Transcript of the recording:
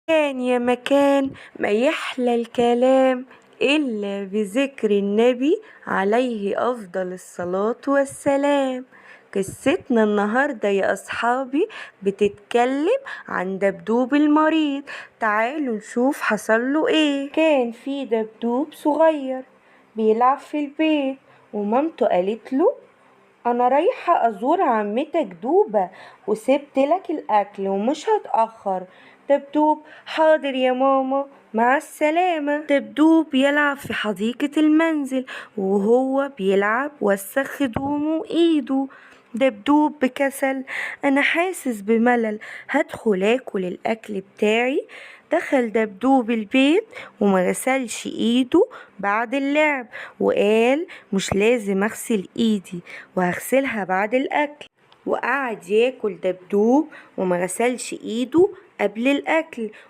كان يا مكان ما يحلى الكلام إلا بذكر النبي عليه أفضل الصلاة والسلام. قصتنا النهاردة يا أصحابي بتتكلم عن دبدوب المريض. تعالوا نشوف حصله إيه. كان في دبدوب صغير بيلعب في البيت، ومامته قالت له أنا رايحة أزور عمتك دوبة وسبت لك الأكل ومش هتأخر. دبدوب حاضر يا ماما، مع السلامة. دبدوب يلعب في حديقة المنزل، وهو بيلعب وسخ هدومه وإيده. دبدوب بكسل، أنا حاسس بملل، هدخل آكل الأكل بتاعي. دخل دبدوب البيت وما غسلش ايده بعد اللعب، وقال مش لازم اغسل ايدي وهغسلها بعد الاكل. وقعد ياكل دبدوب وما غسلش ايده قبل الاكل،